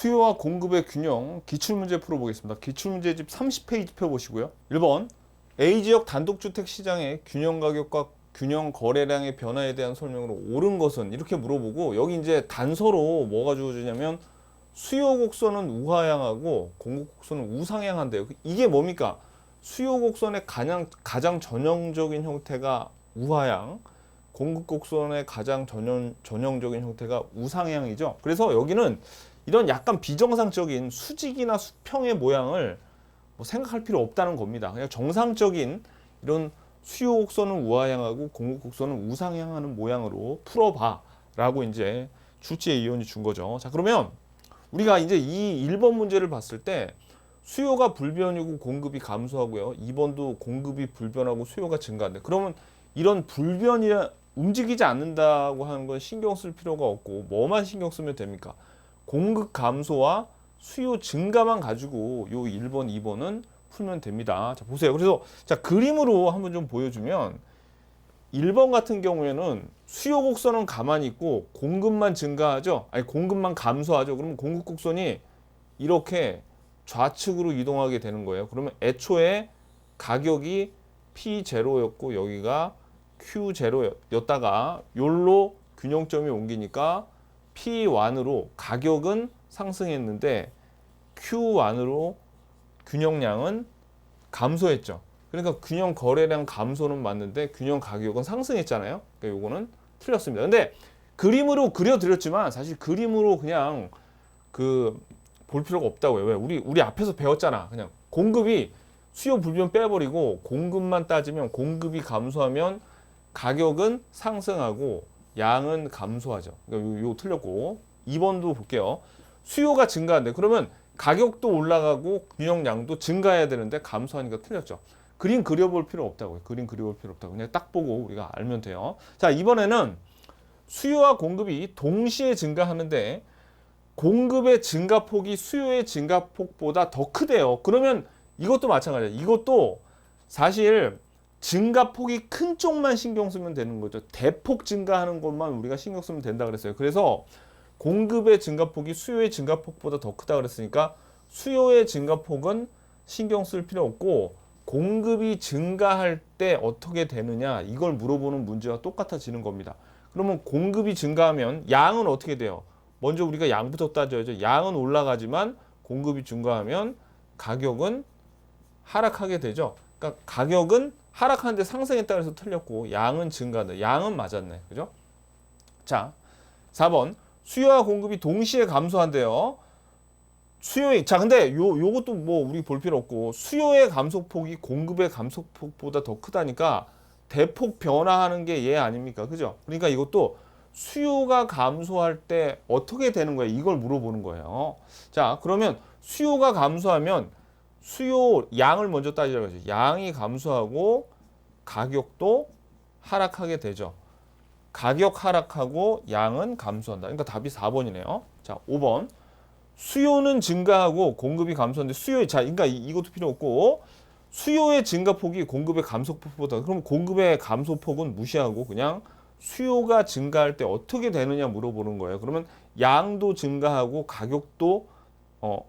수요와 공급의 균형 기출문제 풀어보겠습니다. 기출문제집 30페이지 펴보시고요. 1번 A지역 단독주택 시장의 균형 가격과 균형 거래량의 변화에 대한 설명으로 옳은 것은 이렇게 물어보고, 여기 이제 단서로 뭐가 주어지냐면 수요 곡선은 우하향하고 공급 곡선은 우상향한대요. 이게 뭡니까? 수요 곡선의 가장 전형적인 형태가 우하향, 공급 곡선의 가장 전형적인 형태가 우상향이죠. 그래서 여기는 이런 약간 비정상적인 수직이나 수평의 모양을 뭐 생각할 필요 없다는 겁니다. 그냥 정상적인 이런 수요 곡선은 우하향하고 공급 곡선은 우상향하는 모양으로 풀어봐 라고 이제 출제의 이론이 준 거죠. 자, 그러면 우리가 이제 이 1번 문제를 봤을 때 수요가 불변이고 공급이 감소하고요. 2번도 공급이 불변하고 수요가 증가한대. 그러면 이런 불변이 움직이지 않는다고 하는 건 신경 쓸 필요가 없고, 뭐만 신경 쓰면 됩니까? 공급 감소와 수요 증가만 가지고 요 1번, 2번은 풀면 됩니다. 자, 보세요. 그래서 자, 그림으로 한번 좀 보여주면 1번 같은 경우에는 수요 곡선은 가만히 있고 공급만 증가하죠. 아니, 공급만 감소하죠. 그러면 공급 곡선이 이렇게 좌측으로 이동하게 되는 거예요. 그러면 애초에 가격이 P0였고 여기가 Q0였다가 요로 균형점이 옮기니까 P1으로 가격은 상승했는데 Q1으로 균형량은 감소했죠. 그러니까 균형 거래량 감소는 맞는데 균형 가격은 상승했잖아요. 그러니까 요거는 틀렸습니다. 근데 그림으로 그려드렸지만 사실 그림으로 그냥 볼 필요가 없다고요. 왜? 우리 앞에서 배웠잖아. 그냥 공급이 수요 불변 빼버리고 공급만 따지면 공급이 감소하면 가격은 상승하고 양은 감소하죠. 그러니까 요거 틀렸고, 2번도 볼게요. 수요가 증가한대. 그러면 가격도 올라가고 균형량도 증가해야 되는데 감소하니까 틀렸죠. 그림 그려볼 필요 없다고요. 그림 그려볼 필요 없다고. 그냥 딱 보고 우리가 알면 돼요. 자, 이번에는 수요와 공급이 동시에 증가하는데 공급의 증가폭이 수요의 증가폭보다 더 크대요. 그러면 이것도 마찬가지예요. 이것도 사실 증가폭이 큰 쪽만 신경 쓰면 되는 거죠. 대폭 증가하는 것만 우리가 신경 쓰면 된다 그랬어요. 그래서 공급의 증가폭이 수요의 증가폭보다 더 크다 그랬으니까 수요의 증가폭은 신경 쓸 필요 없고 공급이 증가할 때 어떻게 되느냐, 이걸 물어보는 문제와 똑같아지는 겁니다. 그러면 공급이 증가하면 양은 어떻게 돼요? 먼저 우리가 양부터 따져야죠. 양은 올라가지만 공급이 증가하면 가격은 하락하게 되죠. 그러니까 가격은 하락하는데 상승했다 그래서 틀렸고, 양은 증가한다. 양은 맞았네. 그죠? 자, 4번. 수요와 공급이 동시에 감소한대요. 자, 근데 요것도 뭐 우리 볼 필요 없고, 수요의 감소폭이 공급의 감소폭보다 더 크다니까 대폭 변화하는 게 얘 아닙니까? 그죠? 그러니까 이것도 수요가 감소할 때 어떻게 되는 거예요? 이걸 물어보는 거예요. 자, 그러면 수요가 감소하면 수요 양을 먼저 따지라고 하죠. 양이 감소하고 가격도 하락하게 되죠. 가격 하락하고 양은 감소한다. 그러니까 답이 4번이네요. 자, 5번. 수요는 증가하고 공급이 감소하는데 자, 그러니까 이것도 필요 없고, 수요의 증가폭이 공급의 감소폭보다, 그럼 공급의 감소폭은 무시하고 그냥 수요가 증가할 때 어떻게 되느냐 물어보는 거예요. 그러면 양도 증가하고 가격도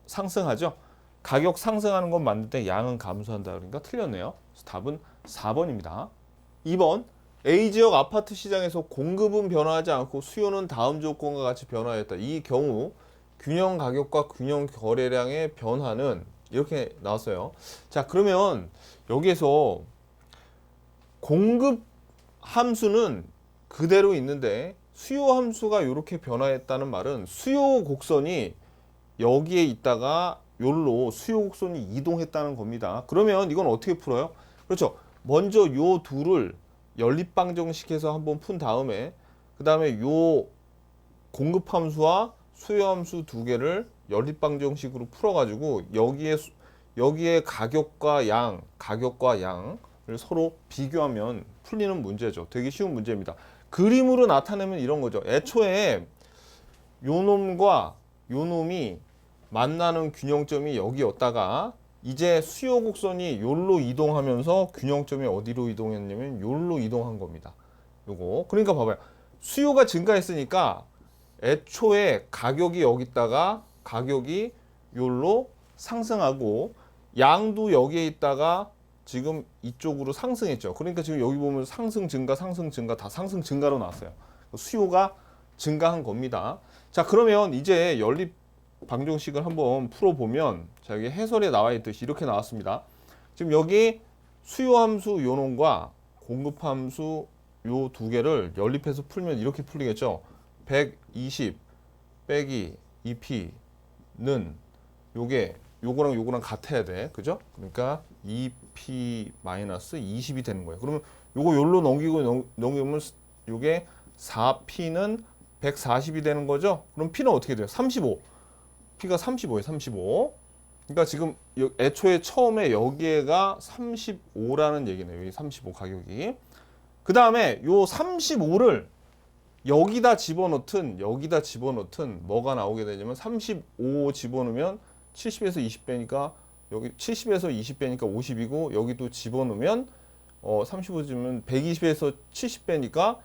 상승하죠. 가격 상승하는 건 맞는데 양은 감소한다. 그러니까 틀렸네요. 그래서 답은 4번입니다. 2번. A지역 아파트 시장에서 공급은 변화하지 않고 수요는 다음 조건과 같이 변화했다. 이 경우 균형 가격과 균형 거래량의 변화는 이렇게 나왔어요. 자, 그러면 여기에서 공급 함수는 그대로 있는데 수요 함수가 이렇게 변화했다는 말은 수요 곡선이 여기에 있다가 요로 수요 곡선이 이동했다는 겁니다. 그러면 이건 어떻게 풀어요? 그렇죠. 먼저 요 둘을 연립방정식해서 한번 푼 다음에 그 다음에 요 공급 함수와 수요 함수 두 개를 연립방정식으로 풀어가지고 여기에 가격과 양을 서로 비교하면 풀리는 문제죠. 되게 쉬운 문제입니다. 그림으로 나타내면 이런 거죠. 애초에 요 놈과 요 놈이 만나는 균형점이 여기였다가 이제 수요 곡선이 요로 이동하면서 균형점이 어디로 이동했냐면 요로 이동한 겁니다. 요거. 그러니까 봐봐요. 수요가 증가했으니까 애초에 가격이 여기 있다가 가격이 요로 상승하고 양도 여기에 있다가 지금 이쪽으로 상승했죠. 그러니까 지금 여기 보면 상승 증가 다 상승 증가로 나왔어요. 수요가 증가한 겁니다. 자, 그러면 이제 연립 방정식을 한번 풀어보면 자, 여기 해설에 나와 있듯이 이렇게 나왔습니다. 지금 여기 수요 함수 요 놈과 공급 함수 요 두 개를 연립해서 풀면 이렇게 풀리겠죠. 120 빼기 2p는 요거랑 요거랑 같아야 돼. 그죠? 그러니까 2p 마이너스 20이 되는 거예요. 그러면 요거 요로 넘기면 요게 4p는 140이 되는 거죠? 그럼 p는 어떻게 돼요? 35. p가 35예요. 35. 그러니까 지금 애초에 처음에 여기에가 35라는 얘기네요. 여기 35 가격이. 그 다음에 요 35를 여기다 집어넣든 뭐가 나오게 되냐면 35 집어넣으면 70에서 20 빼니까 여기 70에서 20 빼니까 50이고 여기도 집어넣으면 35 집으면 120에서 70 빼니까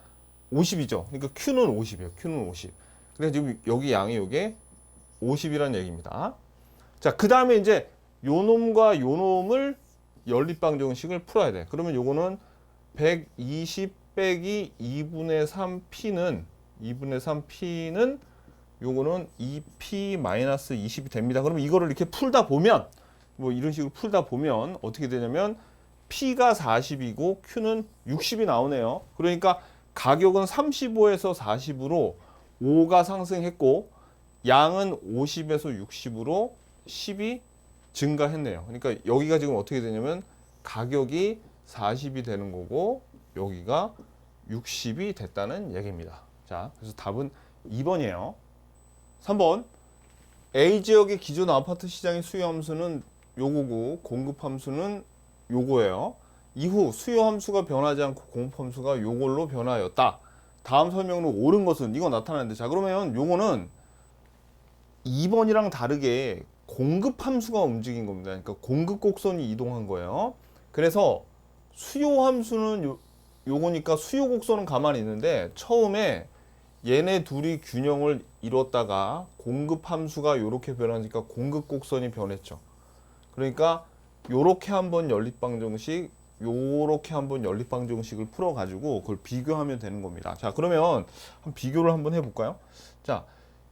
50이죠. 그러니까 Q는 50이에요. Q는 50. 그래서 지금 여기 양이 요게 50이라는 얘기입니다. 자, 그 다음에 이제 요 놈과 요 놈을 연립방정식을 풀어야 돼. 그러면 요거는 120 빼기 2분의 3p는 요거는 2p 마이너스 20이 됩니다. 그러면 이거를 이렇게 풀다 보면 뭐 이런 식으로 풀다 보면 어떻게 되냐면 p가 40이고 q는 60이 나오네요. 그러니까 가격은 35에서 40으로 5가 상승했고 양은 50에서 60으로 10이 증가했네요. 그러니까 여기가 지금 어떻게 되냐면 가격이 40이 되는 거고 여기가 60이 됐다는 얘기입니다. 자, 그래서 답은 2번이에요. 3번 A지역의 기존 아파트 시장의 수요 함수는 요거고 공급 함수는 요거예요. 이후 수요 함수가 변하지 않고 공급 함수가 요걸로 변하였다. 다음 설명으로 옳은 것은 이거 나타나는데 자, 그러면 요거는 2번이랑 다르게 공급 함수가 움직인 겁니다. 그러니까 공급 곡선이 이동한 거예요. 그래서 수요 함수는 요거니까 수요 곡선은 가만히 있는데 처음에 얘네 둘이 균형을 이뤘다가 공급 함수가 요렇게 변하니까 공급 곡선이 변했죠. 그러니까 요렇게 한번 연립방정식 요렇게 한번 연립방정식을 풀어가지고 그걸 비교하면 되는 겁니다. 자, 그러면 비교를 한번 해볼까요? 자,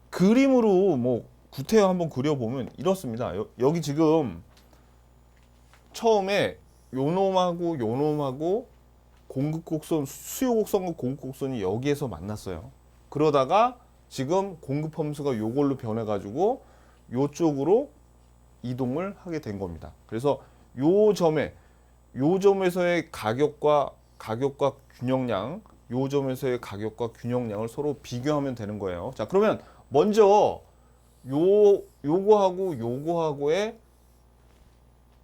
그림으로 뭐 구태여 한번 그려보면 이렇습니다. 여기 지금 처음에 요놈하고 요놈하고 공급 곡선, 수요 곡선과 공급 곡선이 여기에서 만났어요. 그러다가 지금 공급 함수가 요걸로 변해가지고 요쪽으로 이동을 하게 된 겁니다. 그래서 요 점에서의 가격과 균형량, 요 점에서의 가격과 균형량을 서로 비교하면 되는 거예요. 자, 그러면 먼저 요거하고의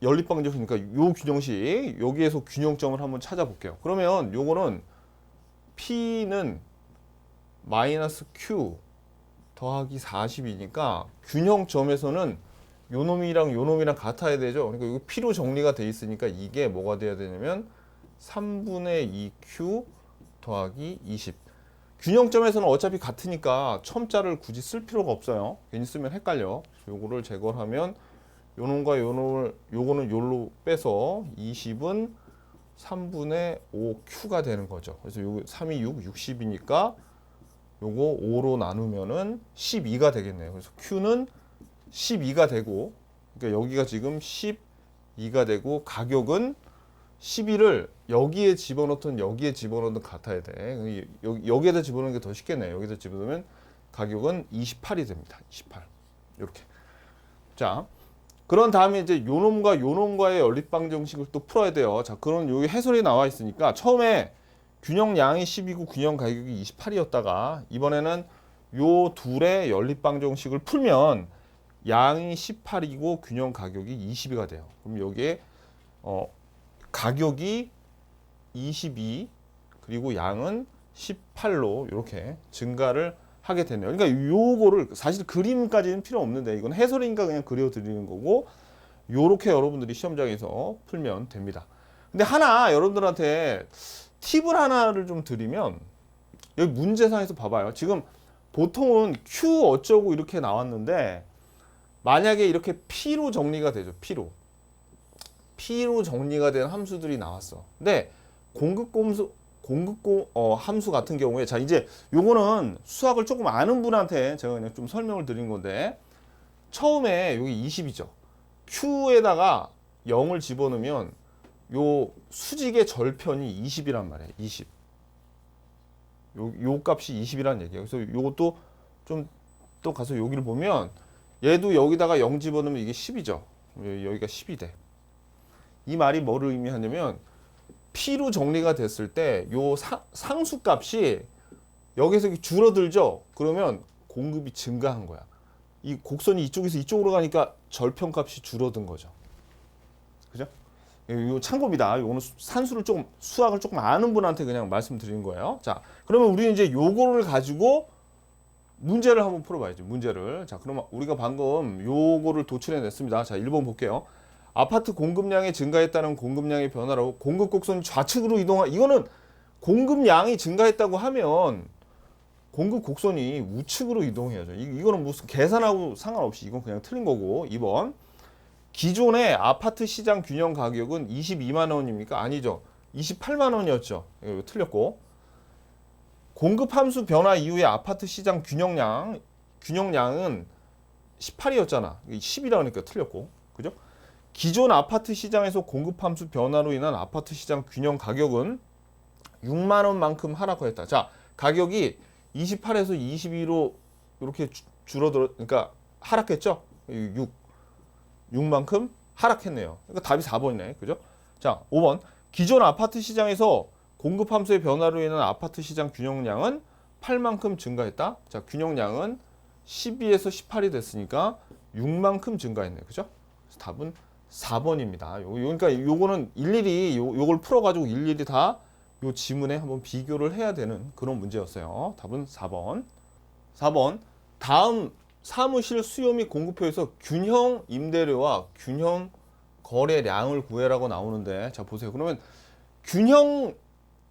연립방정식이니까 요 균형식 여기에서 균형점을 한번 찾아볼게요. 그러면 요거는 P는 마이너스 Q 더하기 40이니까 균형점에서는 요놈이랑 같아야 되죠. 그러니까 이거 P로 정리가 돼 있으니까 이게 뭐가 돼야 되냐면 3분의 2Q 더하기 20. 균형점에서는 어차피 같으니까 첨자를 굳이 쓸 필요가 없어요. 괜히 쓰면 헷갈려. 요거를 제거를 하면 요놈과 요거는 요로 빼서 20은 3분의 5Q가 되는 거죠. 그래서 요 3이 6, 60이니까 요거 5로 나누면은 12가 되겠네요. 그래서 Q는 12가 되고, 그러니까 여기가 지금 12가 되고, 가격은 12를 여기에 집어넣든 여기에 집어넣든 같아야 돼. 여기에다 집어넣는 게 더 쉽겠네요. 여기다 집어넣으면 가격은 28이 됩니다. 28. 이렇게. 자, 그런 다음에 이제 요놈과의 연립방정식을 또 풀어야 돼요. 자, 그런 여기 해설이 나와 있으니까 처음에 균형량이 10이고 균형 가격이 28이었다가 이번에는 요 둘의 연립방정식을 풀면 양이 18이고 균형 가격이 20이가 돼요. 그럼 여기에 가격이 22 그리고 양은 18로 이렇게 증가를 하게 되네요. 그러니까 요거를 사실 그림까지는 필요 없는데 이건 해설이니까 그냥 그려드리는 거고 요렇게 여러분들이 시험장에서 풀면 됩니다. 근데 하나 여러분들한테 팁을 하나를 좀 드리면 여기 문제상에서 봐봐요. 지금 보통은 Q 어쩌고 이렇게 나왔는데 만약에 이렇게 P로 정리가 되죠. P로 정리가 된 함수들이 나왔어. 근데 함수 같은 경우에 자 이제 요거는 수학을 조금 아는 분한테 제가 그냥 좀 설명을 드린 건데 처음에 여기 20이죠. Q에다가 0을 집어넣으면 요 수직의 절편이 20이란 말이에요. 20. 요 값이 20이라는 얘기예요. 그래서 요것도 좀 또 가서 여기를 보면 얘도 여기다가 0 집어넣으면 이게 10이죠. 여기가 10이 돼. 이 말이 뭐를 의미하냐면 P로 정리가 됐을 때 요 상수 값이 여기서 줄어들죠. 그러면 공급이 증가한 거야. 이 곡선이 이쪽에서 이쪽으로 가니까 절편 값이 줄어든 거죠. 그죠? 요 참고입니다. 요거는 수학을 조금 아는 분한테 그냥 말씀드린 거예요. 자, 그러면 우리는 이제 요거를 가지고 문제를 한번 풀어봐야죠. 문제를. 자, 그러면 우리가 방금 요거를 도출해 냈습니다. 자, 1번 볼게요. 아파트 공급량이 증가했다는 공급량의 변화로 공급 곡선이 좌측으로 이거는 공급량이 증가했다고 하면 공급 곡선이 우측으로 이동해야죠. 이거는 무슨 계산하고 상관없이 이건 그냥 틀린 거고. 2번. 기존의 아파트 시장 균형 가격은 22만 원입니까? 아니죠. 28만 원이었죠. 이거 틀렸고. 공급 함수 변화 이후에 아파트 시장 균형량은 18이었잖아. 10이라 그러니까 틀렸고. 그죠? 기존 아파트 시장에서 공급 함수 변화로 인한 아파트 시장 균형 가격은 6만 원만큼 하락했다. 자, 가격이 28에서 22로 이렇게 줄어들어, 그러니까 하락했죠? 6만큼 하락했네요. 그러니까 답이 4번이네. 그죠? 자, 5번. 기존 아파트 시장에서 공급 함수의 변화로 인한 아파트 시장 균형량은 8만큼 증가했다. 자, 균형량은 12에서 18이 됐으니까 6만큼 증가했네. 그죠? 그래서 답은 4번입니다. 그러니까 요거는 일일이 요걸 풀어가지고 일일이 다 요 지문에 한번 비교를 해야 되는 그런 문제였어요. 답은 4번. 4번. 다음 사무실 수요 및 공급표에서 균형 임대료와 균형 거래량을 구해라고 나오는데, 자 보세요. 그러면 균형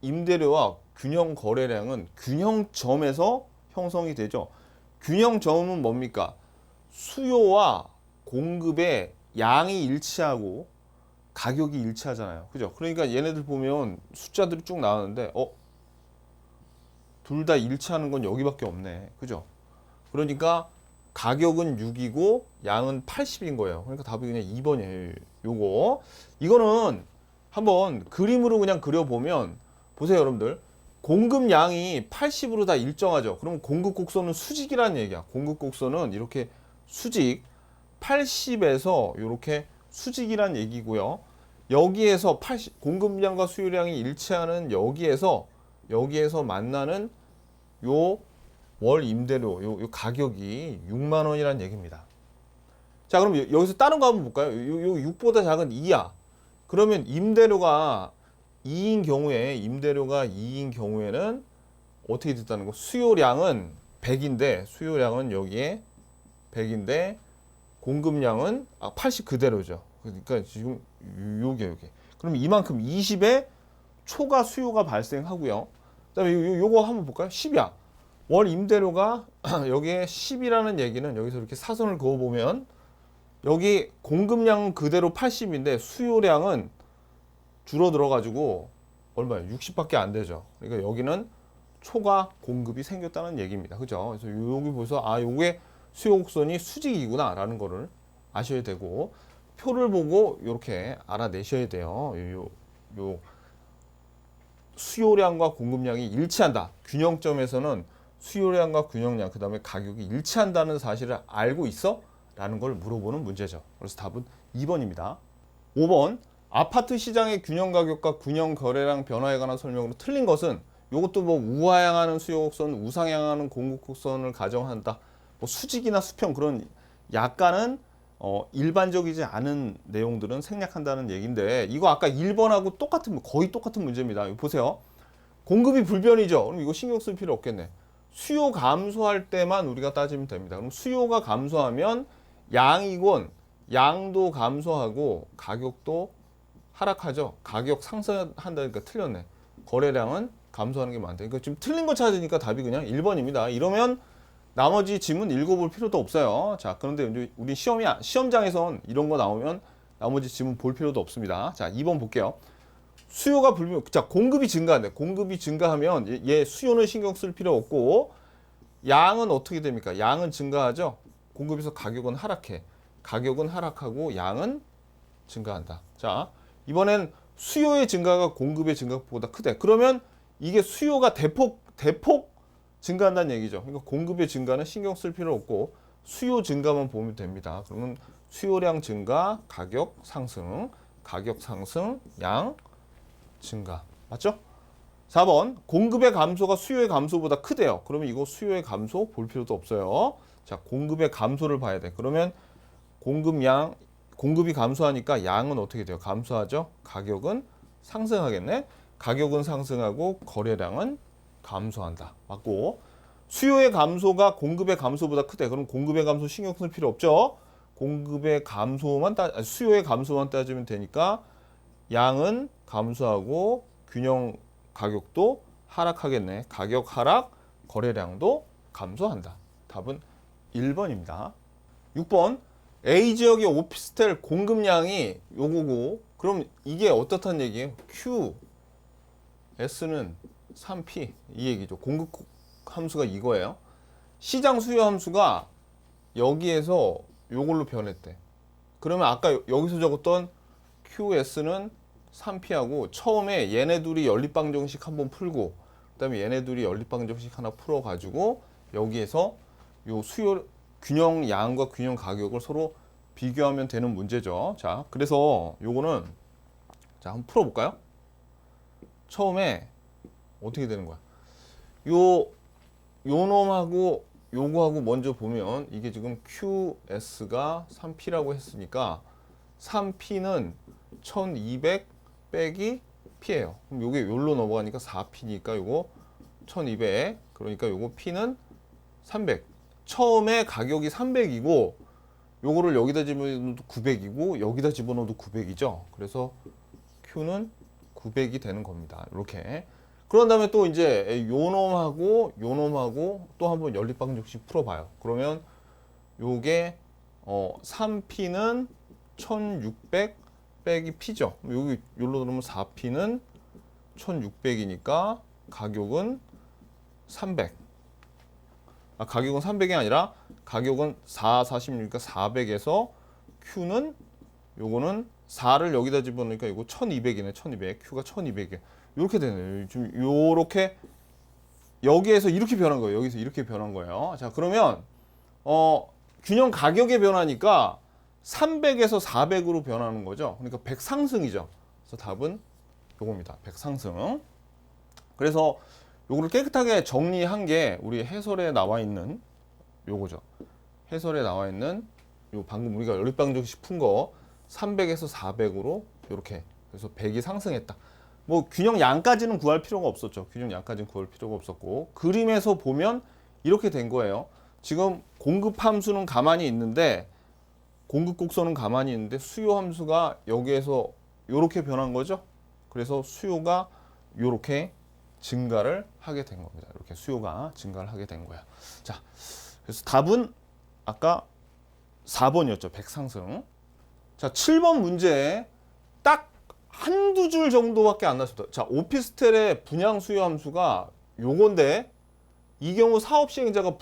임대료와 균형 거래량은 균형점에서 형성이 되죠. 균형점은 뭡니까? 수요와 공급의 양이 일치하고 가격이 일치하잖아요. 그죠? 그러니까 얘네들 보면 숫자들이 쭉 나오는데 둘 다 일치하는 건 여기밖에 없네. 그죠? 그러니까 가격은 6이고 양은 80인 거예요. 그러니까 답이 그냥 2번이에요. 요거. 이거는 한번 그림으로 그냥 그려보면 보세요, 여러분들. 공급량이 80으로 다 일정하죠. 그럼 공급 곡선은 수직이라는 얘기야. 공급 곡선은 이렇게 수직 80에서 이렇게 수직이란 얘기고요. 여기에서 공급량과 수요량이 일치하는 여기에서 만나는 요 월 임대료 요 가격이 6만 원이라는 얘기입니다. 자, 그럼 여기서 다른 거 한번 볼까요? 요 6보다 작은 2야. 그러면 임대료가 2인 경우에는 어떻게 됐다는 거? 수요량은 100인데 수요량은 여기에 100인데 공급량은 80 그대로죠. 그러니까 지금 요게. 그럼 이만큼 20에 초과 수요가 발생하고요. 그다음에 요거 한번 볼까요? 10이야. 월 임대료가 여기에 10이라는 얘기는 여기서 이렇게 사선을 그어 보면 여기 공급량은 그대로 80인데 수요량은 줄어들어 가지고 얼마예요? 60밖에 안 되죠. 그러니까 여기는 초과 공급이 생겼다는 얘기입니다. 그죠? 그래서 여기 보셔서 요게 수요 곡선이 수직이구나 라는 거를 아셔야 되고, 표를 보고 이렇게 알아내셔야 돼요. 요 수요량과 공급량이 일치한다. 균형점에서는 수요량과 균형량, 그 다음에 가격이 일치한다는 사실을 알고 있어? 라는 걸 물어보는 문제죠. 그래서 답은 2번입니다. 5번. 아파트 시장의 균형 가격과 균형 거래량 변화에 관한 설명으로 틀린 것은, 이것도 뭐 우하향하는 수요 곡선, 우상향하는 공급 곡선을 가정한다. 뭐 수직이나 수평 그런 약간은 일반적이지 않은 내용들은 생략한다는 얘기인데, 이거 아까 1번하고 거의 똑같은 문제입니다. 이거 보세요. 공급이 불변이죠. 그럼 이거 신경 쓸 필요 없겠네. 수요 감소할 때만 우리가 따지면 됩니다. 그럼 수요가 감소하면 양도 감소하고 가격도 하락하죠. 가격 상승한다니까 틀렸네. 거래량은 감소하는 게 많다. 그러니까 지금 틀린 거 찾으니까 답이 그냥 1번입니다. 이러면 나머지 지문 읽어볼 필요도 없어요. 자, 그런데 이제 우리 시험장에선 이런 거 나오면 나머지 지문 볼 필요도 없습니다. 자, 2번 볼게요. 수요가 불면, 자, 공급이 증가한대. 공급이 증가하면 얘 수요는 신경 쓸 필요 없고, 양은 어떻게 됩니까? 양은 증가하죠. 공급에서 가격은 하락해. 가격은 하락하고 양은 증가한다. 자, 이번엔 수요의 증가가 공급의 증가보다 크대. 그러면 이게 수요가 대폭 증가한다는 얘기죠. 그러니까 공급의 증가는 신경 쓸 필요 없고 수요 증가만 보면 됩니다. 그러면 수요량 증가, 가격 상승, 양 증가. 맞죠? 4번 공급의 감소가 수요의 감소보다 크대요. 그러면 이거 수요의 감소 볼 필요도 없어요. 자, 공급의 감소를 봐야 돼. 그러면 공급이 감소하니까 양은 어떻게 돼요? 감소하죠. 가격은 상승하겠네. 가격은 상승하고 거래량은 감소한다. 맞고, 수요의 감소가 공급의 감소보다 크대. 그럼 공급의 감소 신경 쓸 필요 없죠. 수요의 감소만 따지면 되니까 양은 감소하고 균형 가격도 하락하겠네. 가격 하락, 거래량도 감소한다. 답은 1번입니다. 6번 A지역의 오피스텔 공급량이 요거고, 그럼 이게 어떻다는 얘기예요? QS는 3P 이 얘기죠. 공급 함수가 이거예요. 시장 수요 함수가 여기에서 요걸로 변했대. 그러면 아까 여기서 적었던 QS는 3P하고 처음에 얘네 둘이 연립방정식 한번 풀고, 그 다음에 얘네 둘이 연립방정식 하나 풀어가지고 여기에서 요 수요 균형 양과 균형 가격을 서로 비교하면 되는 문제죠. 자, 그래서 요거는 자 한번 풀어볼까요? 처음에 어떻게 되는 거야? 요 놈하고 요거하고 먼저 보면 이게 지금 QS가 3P라고 했으니까 3P는 1200 빼기 P예요. 그럼 요게 요로 넘어가니까 4P니까 요거 1200. 그러니까 요거 P는 300. 처음에 가격이 300이고 요거를 여기다 집어넣어도 900이고 여기다 집어넣어도 900이죠. 그래서 Q는 900이 되는 겁니다. 이렇게. 그런 다음에 또 이제 요 놈하고 또 한번 연립방정식 풀어봐요. 그러면 요게 3P는 1600 빼기 P죠. 여기 요로 들으면 4P는 1600이니까 가격은 300. 가격은 300이 아니라 가격은 46이니까 400에서 Q는 요거는 4를 여기다 집어넣으니까 이거 1200이네. 1200. Q가 1200이에요. 이렇게 되네요. 좀 요렇게 여기에서 이렇게 변한 거예요. 여기서 이렇게 변한 거예요. 자, 그러면 균형 가격의 변화니까 300에서 400으로 변하는 거죠. 그러니까 100 상승이죠. 그래서 답은 요겁니다. 100 상승. 그래서 요거를 깨끗하게 정리한 게 우리 해설에 나와 있는 요거죠. 해설에 나와 있는 요 방금 우리가 연립방정식 푼 거 300에서 400으로 요렇게. 그래서 100이 상승했다. 뭐 균형 양까지는 구할 필요가 없었죠. 균형 양까지는 구할 필요가 없었고, 그림에서 보면 이렇게 된 거예요. 지금 공급 함수는 가만히 있는데 공급 곡선은 가만히 있는데 수요 함수가 여기에서 요렇게 변한 거죠. 그래서 수요가 요렇게 증가를 하게 된 겁니다. 이렇게 수요가 증가를 하게 된 거야. 자, 그래서 답은 아까 4번이었죠. 100 상승. 자, 7번 문제 딱 한두 줄 정도밖에 안 났습니다. 자, 오피스텔의 분양 수요 함수가 요건데, 이 경우 사업 시행자가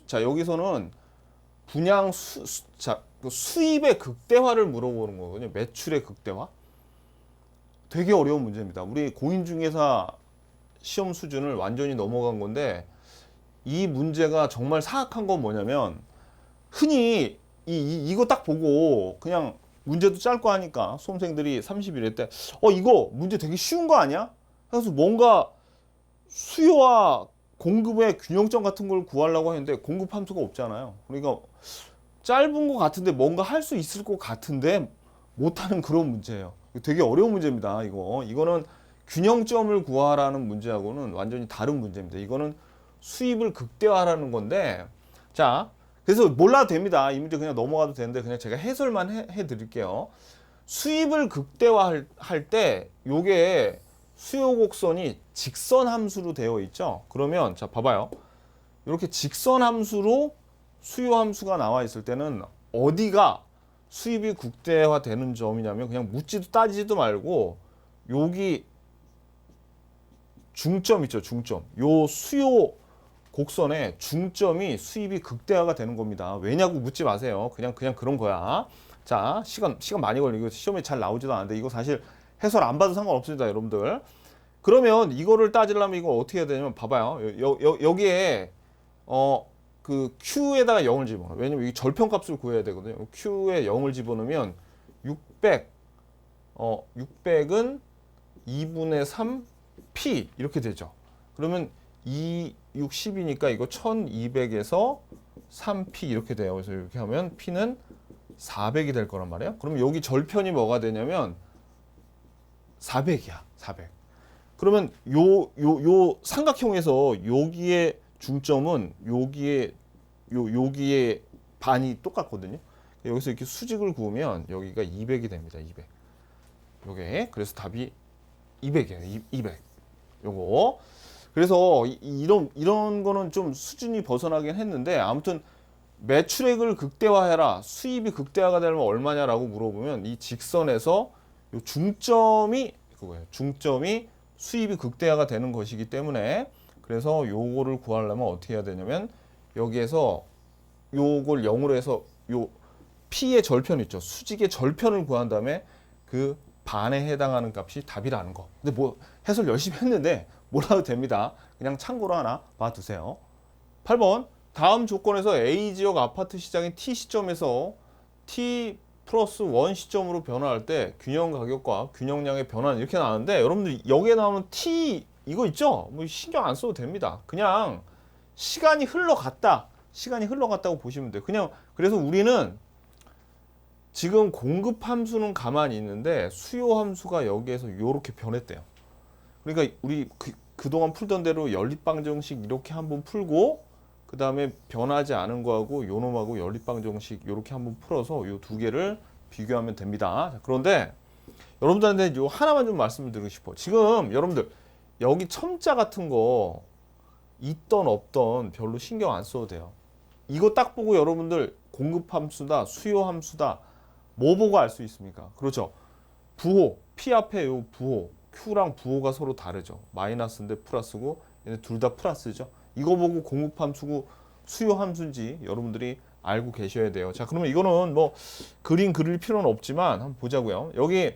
자, 여기서는 분양 수입의 극대화를 물어보는 거거든요. 매출의 극대화. 되게 어려운 문제입니다. 우리 공인중개사 시험 수준을 완전히 넘어간 건데, 이 문제가 정말 사악한 건 뭐냐면, 흔히 이거 딱 보고 그냥 문제도 짧고 하니까 수험생들이 31회 때 이거 문제 되게 쉬운 거 아니야? 그래서 뭔가 수요와 공급의 균형점 같은 걸 구하려고 했는데 공급 함수가 없잖아요. 그러니까 짧은 거 같은데 뭔가 할 수 있을 것 같은데 못하는 그런 문제예요. 되게 어려운 문제입니다. 이거는 균형점을 구하라는 문제하고는 완전히 다른 문제입니다. 이거는 수입을 극대화하라는 건데, 자, 그래서 몰라도 됩니다. 이 문제 그냥 넘어가도 되는데 그냥 제가 해설만 해드릴게요. 수입을 극대화할 때 요게 수요 곡선이 직선 함수로 되어 있죠. 그러면 자 봐봐요. 이렇게 직선 함수로 수요 함수가 나와 있을 때는 어디가 수입이 극대화되는 점이냐면 그냥 묻지도 따지지도 말고 여기 중점 있죠, 중점. 요 수요 곡선의 중점이 수입이 극대화가 되는 겁니다. 왜냐고 묻지 마세요. 그냥 그런 거야. 자, 시간 많이 걸리고 시험에 잘 나오지도 않는데 이거 사실 해설 안 봐도 상관없습니다, 여러분들. 그러면 이거를 따지려면 이거 어떻게 해야 되냐면 봐봐요. 여기에 그 Q에다가 0을 집어넣어. 왜냐면 이 절편값을 구해야 되거든요. Q에 0을 집어넣으면 600은 2분의 3 P 이렇게 되죠. 그러면 2, 6, 10이니까 이거 1200에서 3P 이렇게 돼요. 그래서 이렇게 하면 P는 400이 될 거란 말이에요. 그러면 여기 절편이 뭐가 되냐면 400이야. 400. 그러면 요 삼각형에서 여기에 중점은 여기에 반이 똑같거든요. 여기서 이렇게 수직을 구우면 여기가 200이 됩니다. 200. 요게 그래서 답이 200이에요. 200. 요거. 그래서 이런 거는 좀 수준이 벗어나긴 했는데 아무튼 매출액을 극대화해라. 수입이 극대화가 되려면 얼마냐라고 물어보면 이 직선에서 요 중점이 그거예요. 중점이 수입이 극대화가 되는 것이기 때문에 그래서 요거를 구하려면 어떻게 해야 되냐면 여기에서 요걸 0으로 해서 요 P의 절편 있죠. 수직의 절편을 구한 다음에 그 반에 해당하는 값이 답이라는 거. 근데 뭐 해설 열심히 했는데 몰라도 됩니다. 그냥 참고로 하나 봐두세요. 8번 다음 조건에서 A지역 아파트 시장이 T 시점에서 T 플러스 1 시점으로 변화할 때 균형 가격과 균형량의 변화는 이렇게 나오는데 여러분들 여기에 나오는 T 이거 있죠? 뭐 신경 안 써도 됩니다. 그냥 시간이 흘러갔다고 보시면 돼요. 그냥 그래서 우리는 지금 공급 함수는 가만히 있는데 수요 함수가 여기에서 이렇게 변했대요. 그러니까 우리 그동안 풀던 대로 연립방정식 이렇게 한번 풀고 그 다음에 변하지 않은 거하고 요놈하고 연립방정식 이렇게 한번 풀어서 요 두 개를 비교하면 됩니다. 자, 그런데 여러분들한테 요 하나만 좀 말씀을 드리고 싶어. 지금 여러분들 여기 첨자 같은 거 있던 없던 별로 신경 안 써도 돼요. 이거 딱 보고 여러분들 공급 함수다, 수요 함수다, 뭐 보고 알 수 있습니까? 그렇죠. 부호, P 앞에 요 부호, Q랑 부호가 서로 다르죠. 마이너스인데 플러스고 얘네 둘 다 플러스죠. 이거 보고 공급 함수고 수요 함수인지 여러분들이 알고 계셔야 돼요. 자, 그러면 이거는 뭐 그림 그릴 필요는 없지만 한번 보자고요. 여기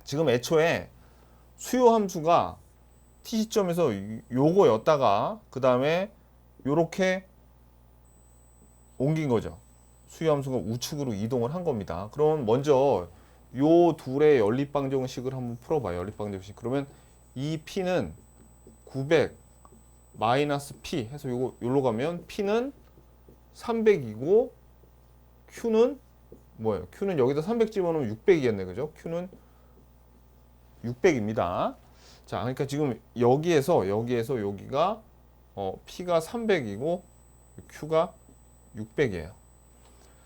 지금 애초에 수요 함수가 T 시점에서 요거였다가 그 다음에 요렇게 옮긴 거죠. 수요 함수가 우측으로 이동을 한 겁니다. 그럼 먼저 요 둘의 연립방정식을 한번 풀어봐요. 연립방정식. 그러면 이 P는 900 마이너스 P 해서 요거 요로 가면 P는 300이고 Q는 뭐예요? Q는 여기다 300 집어넣으면 600이겠네. 그죠? Q는 600입니다. 자, 그러니까 지금 여기에서 여기가 P가 300이고 Q가 600이에요.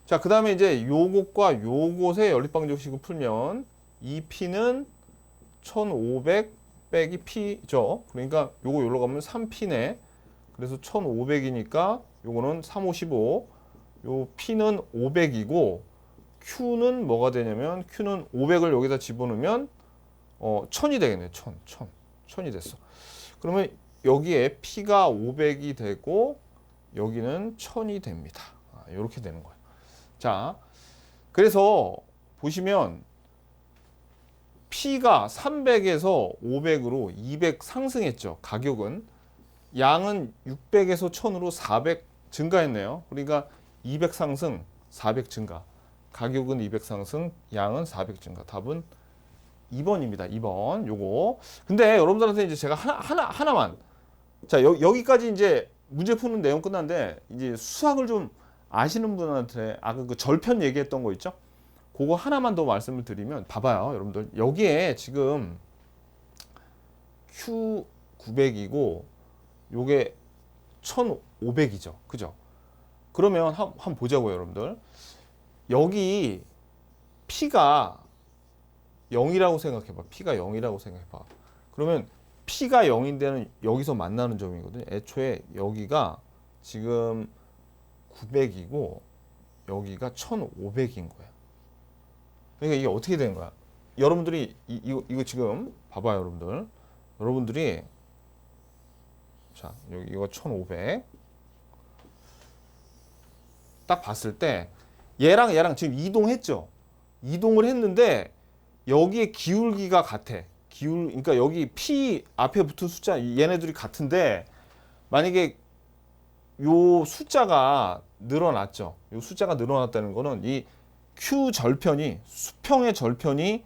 자, 그 다음에 이제 요것과 요것의 연립방정식을 풀면 이 P는 1500 빼기 P죠. 그러니까 요거 여기로 가면 3P네. 그래서 1500이니까 요거는 355. 요 P는 500이고 Q는 뭐가 되냐면 Q는 500을 여기다 집어넣으면 1000이 되겠네. 1000이 됐어. 그러면 여기에 P가 500이 되고 여기는 1000이 됩니다. 이렇게 되는 거예요. 자, 그래서 보시면 P가 300에서 500으로 200 상승했죠. 가격은. 양은 600에서 1000으로 400 증가했네요. 그러니까 200 상승, 400 증가. 가격은 200 상승, 양은 400 증가. 답은 2번입니다. 2번. 요거. 근데 여러분들한테 이제 제가 하나만. 자, 여기까지 이제 문제 푸는 내용 끝났는데 이제 수학을 좀 아시는 분한테 아까 그 절편 얘기했던 거 있죠? 그거 하나만 더 말씀을 드리면 봐봐요, 여러분들. 여기에 지금 Q 900이고 요게 1500이죠. 그죠? 그러면 한번 보자고요, 여러분들. 여기 P가 0이라고 생각해봐. P가 0이라고 생각해봐. 그러면 P가 0인 데는 여기서 만나는 점이거든요. 애초에 여기가 지금 900이고 여기가 1,500인 거야. 그러니까 이게 어떻게 되는 거야? 여러분들이 이거 지금 봐봐요, 여러분들. 여러분들이 자, 여기 이거 1,500 딱 봤을 때 얘랑 지금 이동했죠. 이동을 했는데 여기에 기울기가 같아. 그러니까 여기 P 앞에 붙은 숫자 얘네들이 같은데 만약에 요 숫자가 늘어났죠. 요 숫자가 늘어났다는 거는 이 Q 절편이 수평의 절편이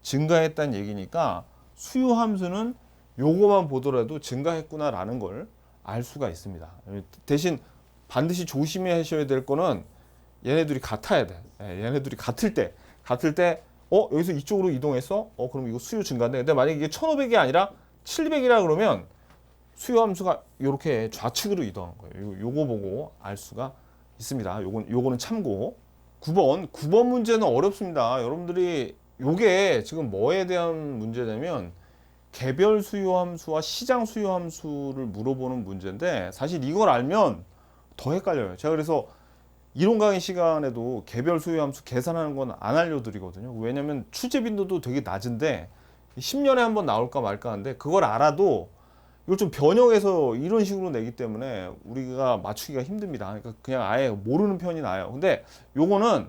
증가했다는 얘기니까 수요 함수는 요거만 보더라도 증가했구나라는 걸 알 수가 있습니다. 대신 반드시 조심하셔야 될 거는 얘네들이 같아야 돼. 얘네들이 같을 때 여기서 이쪽으로 이동했어? 그럼 이거 수요 증가인데. 근데 만약에 이게 1,500이 아니라 700이라 그러면 수요 함수가 이렇게 좌측으로 이동하는 거예요. 요거 보고 알 수가 있습니다. 요거는 참고. 9번 문제는 어렵습니다. 여러분들이 요게 지금 뭐에 대한 문제냐면 개별 수요 함수와 시장 수요 함수를 물어보는 문제인데 사실 이걸 알면 더 헷갈려요. 제가 그래서 이론 강의 시간에도 개별 수요 함수 계산하는 건 안 알려드리거든요. 왜냐면 출제 빈도도 되게 낮은데 10년에 한 번 나올까 말까 하는데 그걸 알아도 이걸 좀 변형해서 이런 식으로 내기 때문에 우리가 맞추기가 힘듭니다. 그러니까 그냥 아예 모르는 편이 나아요. 근데 요거는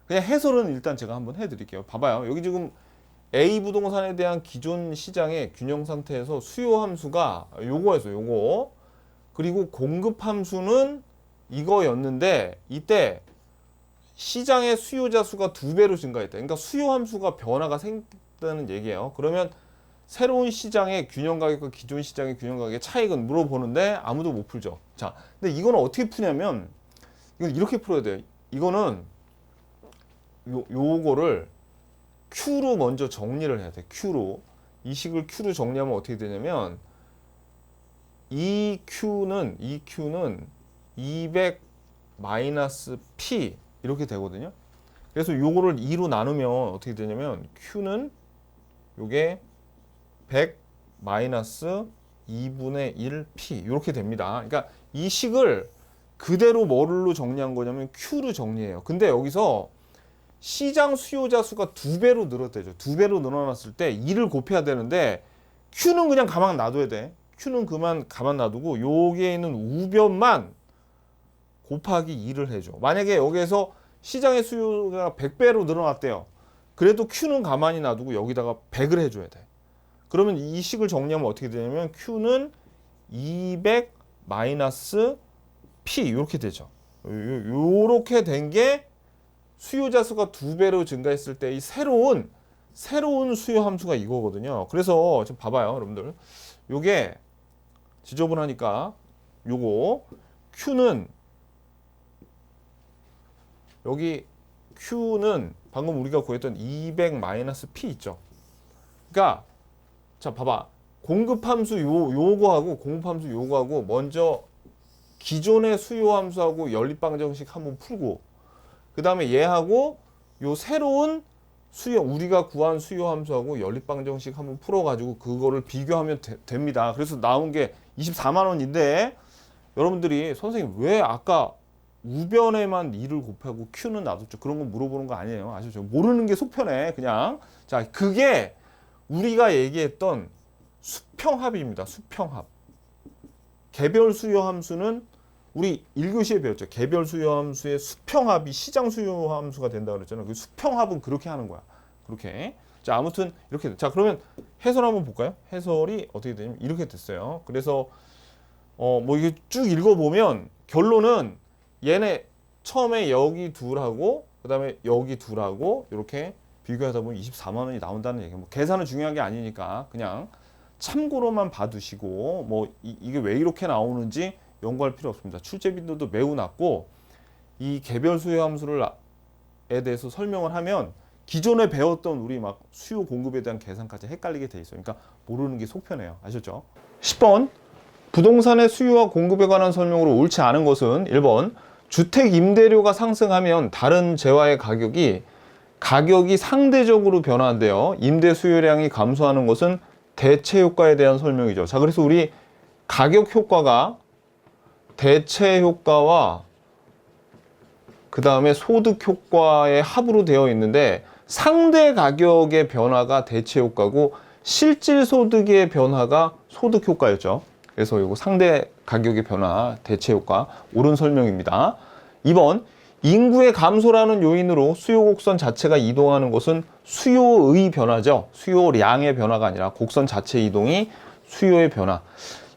그냥 해설은 일단 제가 한번 해드릴게요. 봐봐요. 여기 지금 A 부동산에 대한 기존 시장의 균형 상태에서 수요 함수가 요거였어요. 요거. 그리고 공급 함수는 이거였는데 이때 시장의 수요자 수가 2배로 증가했다. 그러니까 수요 함수가 변화가 생겼다는 얘기예요. 그러면 새로운 시장의 균형 가격과 기존 시장의 균형 가격의 차익은 물어보는데 아무도 못 풀죠. 자, 근데 이거는 어떻게 푸냐면 이건 이렇게 풀어야 돼요. 이거는 요거를 Q로 먼저 정리를 해야 돼. Q로. 이 식을 Q로 정리하면 어떻게 되냐면 이 Q는 200 마이너스 P 이렇게 되거든요. 그래서 요거를 2로 나누면 어떻게 되냐면 Q는 요게 100 마이너스 2분의 1 P 이렇게 됩니다. 그러니까 이 식을 그대로 뭐로 정리한 거냐면 Q로 정리해요. 근데 여기서 시장 수요자 수가 2배로 늘었대죠. 2배로 늘어났을 때 2를 곱해야 되는데 Q는 그냥 가만 놔둬야 돼. Q는 그만 가만 놔두고 여기에 있는 우변만 곱하기 2를 해줘. 만약에 여기에서 시장의 수요가 100배로 늘어났대요. 그래도 Q는 가만히 놔두고 여기다가 100을 해줘야 돼. 그러면 이 식을 정리하면 어떻게 되냐면 Q는 200 마이너스 P 이렇게 되죠. 요렇게 된 게 수요자 수가 2배로 증가했을 때 이 새로운 수요 함수가 이거거든요. 그래서 좀 봐봐요, 여러분들. 요게 지저분하니까 요거 Q는 여기 Q는 방금 우리가 구했던 200 마이너스 P 있죠. 그러니까 자 봐봐. 공급함수 요거하고 공급함수 요거하고 먼저 기존의 수요 함수하고 연립방정식 한번 풀고 그 다음에 얘하고 요 새로운 수요 우리가 구한 수요 함수하고 연립방정식 한번 풀어가지고 그거를 비교하면 됩니다. 그래서 나온 게 24만 원인데 여러분들이 선생님 왜 아까 우변에만 2를 곱하고 Q는 놔뒀죠? 그런 거 물어보는 거 아니에요. 아시죠? 모르는 게 속편해. 그냥 자 그게 우리가 얘기했던 수평합입니다. 수평합. 개별 수요 함수는 우리 1교시에 배웠죠. 개별 수요 함수의 수평합이 시장 수요 함수가 된다 그랬잖아요. 그 수평합은 그렇게 하는 거야. 그렇게. 자, 아무튼 이렇게. 자, 그러면 해설 한번 볼까요? 해설이 어떻게 되냐면 이렇게 됐어요. 그래서 뭐 이게 쭉 읽어보면 결론은 얘네 처음에 여기 둘하고 그다음에 여기 둘하고 이렇게 비교하다 보면 24만 원이 나온다는 얘기예요. 뭐 계산은 중요한 게 아니니까 그냥 참고로만 봐두시고 뭐 이게 왜 이렇게 나오는지 연구할 필요 없습니다. 출제 빈도도 매우 낮고 이 개별 수요 함수에 대해서 설명을 하면 기존에 배웠던 우리 막 수요 공급에 대한 계산까지 헷갈리게 돼 있어요. 그러니까 모르는 게 속편해요. 아셨죠? 10번 부동산의 수요와 공급에 관한 설명으로 옳지 않은 것은 1번 주택 임대료가 상승하면 다른 재화의 가격이 상대적으로 변화한대요. 임대 수요량이 감소하는 것은 대체 효과에 대한 설명이죠. 자, 그래서 우리 가격 효과가 대체 효과와 그 다음에 소득 효과의 합으로 되어 있는데 상대 가격의 변화가 대체 효과고 실질 소득의 변화가 소득 효과였죠. 그래서 이거 상대 가격의 변화, 대체 효과, 옳은 설명입니다. 2번, 인구의 감소라는 요인으로 수요 곡선 자체가 이동하는 것은 수요의 변화죠. 수요량의 변화가 아니라 곡선 자체 이동이 수요의 변화.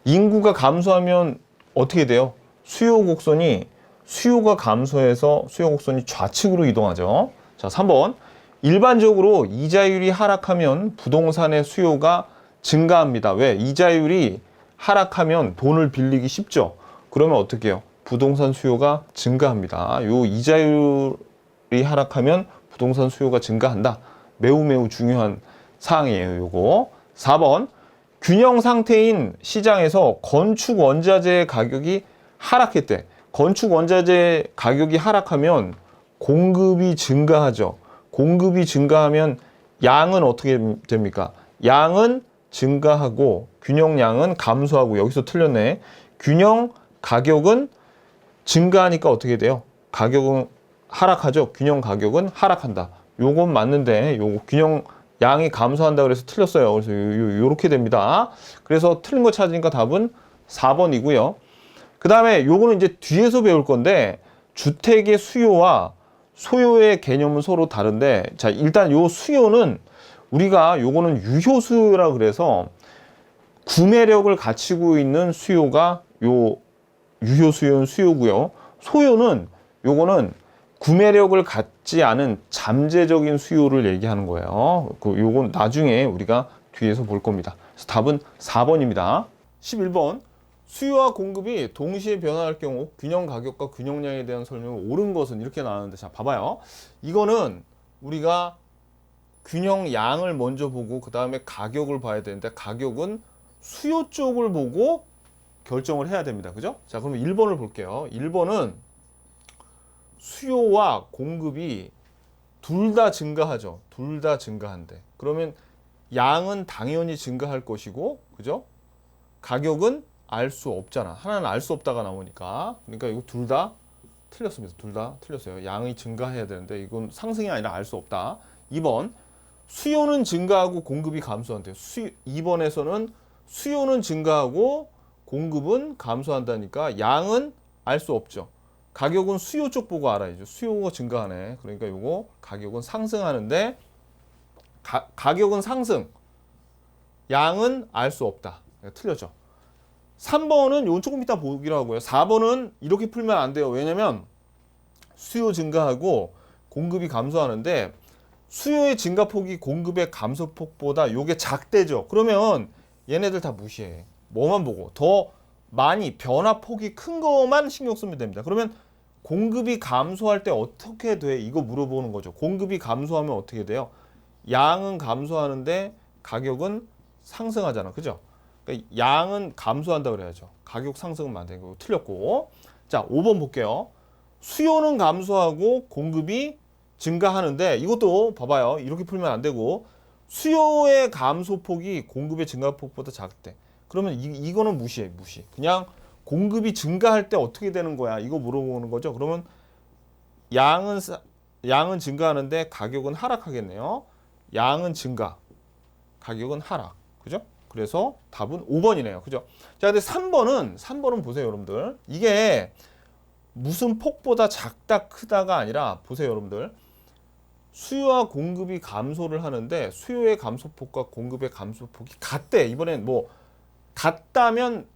인구가 감소하면 어떻게 돼요? 수요 곡선이 수요가 감소해서 수요 곡선이 좌측으로 이동하죠. 자, 3번. 일반적으로 이자율이 하락하면 부동산의 수요가 증가합니다. 왜? 이자율이 하락하면 돈을 빌리기 쉽죠. 그러면 어떻게 해요? 부동산 수요가 증가합니다. 요 이자율이 하락하면 부동산 수요가 증가한다. 매우 중요한 사항이에요. 요거. 4번. 균형 상태인 시장에서 건축 원자재 가격이 하락했대. 건축 원자재 가격이 하락하면 공급이 증가하죠. 공급이 증가하면 양은 어떻게 됩니까? 양은 증가하고 균형량은 감소하고, 여기서 틀렸네. 균형 가격은 증가하니까 어떻게 돼요? 가격은 하락하죠. 균형 가격은 하락한다. 요건 맞는데 요 균형 양이 감소한다 그래서 틀렸어요. 그래서 요렇게 됩니다. 그래서 틀린 거 찾으니까 답은 4번이고요. 그 다음에 요거는 이제 뒤에서 배울 건데 주택의 수요와 소요의 개념은 서로 다른데, 자, 일단 요 수요는 우리가 요거는 유효 수요라 그래서 구매력을 갖추고 있는 수요가 요 유효 수요는 수요고요. 소요는 요거는 구매력을 갖지 않은 잠재적인 수요를 얘기하는 거예요. 요건 나중에 우리가 뒤에서 볼 겁니다. 그래서 답은 4번입니다. 11번. 수요와 공급이 동시에 변화할 경우 균형 가격과 균형량에 대한 설명을 옳은 것은, 이렇게 나왔는데, 자, 봐봐요. 이거는 우리가 균형량을 먼저 보고 그 다음에 가격을 봐야 되는데, 가격은 수요 쪽을 보고 결정을 해야 됩니다. 그죠? 자, 그럼 1번을 볼게요. 1번은 수요와 공급이 둘 다 증가하죠. 둘 다 증가한대. 그러면 양은 당연히 증가할 것이고, 그죠? 가격은 알 수 없잖아. 하나는 알 수 없다가 나오니까. 그러니까 이거 둘 다 틀렸습니다. 둘 다 틀렸어요. 양이 증가해야 되는데 이건 상승이 아니라 알 수 없다. 2번. 수요는 증가하고 공급이 감소한대요. 2번에서는 수요는 증가하고 공급은 감소한다니까 양은 알 수 없죠. 가격은 수요 쪽 보고 알아야죠. 수요가 증가하네. 그러니까 요거 가격은 상승하는데 가격은 상승, 양은 알 수 없다. 틀렸죠. 3번은 요 조금 이따 보기로 하고요. 4번은 이렇게 풀면 안 돼요. 왜냐면 수요 증가하고 공급이 감소하는데 수요의 증가폭이 공급의 감소폭보다 요게 작대죠. 그러면 얘네들 다 무시해. 뭐만 보고 더 많이 변화폭이 큰 것만 신경 쓰면 됩니다. 그러면 공급이 감소할 때 어떻게 돼? 이거 물어보는 거죠. 공급이 감소하면 어떻게 돼요? 양은 감소하는데 가격은 상승하잖아. 그죠? 그러니까 양은 감소한다 그래야죠. 가격 상승은 안 되고. 틀렸고. 자, 5번 볼게요. 수요는 감소하고 공급이 증가하는데, 이것도 봐봐요. 이렇게 풀면 안 되고, 수요의 감소폭이 공급의 증가폭보다 작대. 그러면 이거는 무시해. 무시. 그냥 공급이 증가할 때 어떻게 되는 거야? 이거 물어보는 거죠. 그러면 양은 증가하는데 가격은 하락하겠네요. 양은 증가, 가격은 하락. 그죠? 그래서 답은 5번이네요. 그죠? 자, 근데 3번은 보세요, 여러분들. 이게 무슨 폭보다 작다, 크다가 아니라, 보세요, 여러분들. 수요와 공급이 감소를 하는데 수요의 감소폭과 공급의 감소폭이 같대. 이번엔 뭐 같다면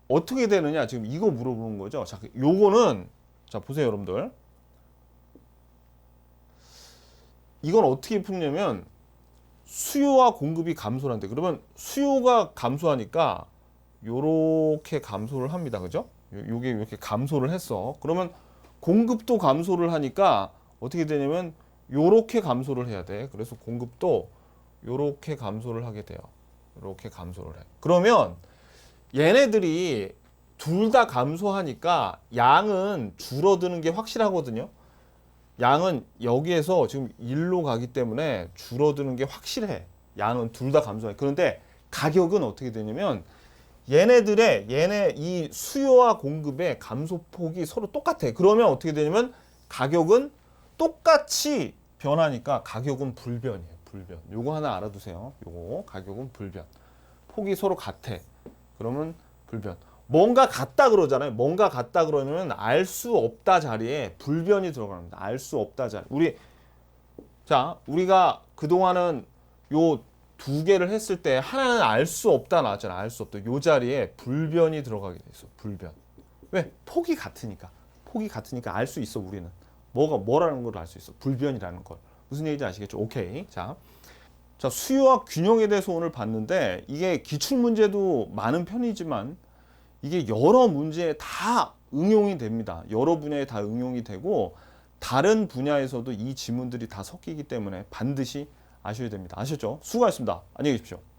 어떻게 되느냐? 지금 이거 물어보는 거죠. 자, 요거는, 자, 보세요, 여러분들. 이건 어떻게 풀냐면 수요와 공급이 감소를 한대. 그러면 수요가 감소하니까 요렇게 감소를 합니다. 그죠? 요게 이렇게 감소를 했어. 그러면 공급도 감소를 하니까 어떻게 되냐면 요렇게 감소를 해야 돼. 그래서 공급도 요렇게 감소를 하게 돼요. 요렇게 감소를 해. 그러면 얘네들이 둘 다 감소하니까 양은 줄어드는 게 확실하거든요. 양은 여기에서 지금 1로 가기 때문에 줄어드는 게 확실해. 양은 둘 다 감소해. 그런데 가격은 어떻게 되냐면 얘네 이 수요와 공급의 감소폭이 서로 똑같아. 그러면 어떻게 되냐면 가격은 똑같이 변하니까 가격은 불변이에요. 불변. 요거 하나 알아두세요. 요거 가격은 불변. 폭이 서로 같아. 그러면 불변. 뭔가 같다 그러잖아요. 뭔가 같다 그러면 알 수 없다 자리에 불변이 들어갑니다. 알 수 없다 자리. 우리가 그동안은 요 두 개를 했을 때 하나는 알 수 없다 나왔잖아. 알 수 없다. 요 자리에 불변이 들어가게 돼 있어. 불변. 왜? 폭이 같으니까. 폭이 같으니까 알 수 있어, 우리는. 뭐라는 걸 알 수 있어. 불변이라는 걸. 무슨 얘기인지 아시겠죠? 오케이. 자, 수요와 균형에 대해서 오늘 봤는데 이게 기출 문제도 많은 편이지만 이게 여러 문제에 다 응용이 됩니다. 여러 분야에 다 응용이 되고 다른 분야에서도 이 지문들이 다 섞이기 때문에 반드시 아셔야 됩니다. 아셨죠? 수고하셨습니다. 안녕히 계십시오.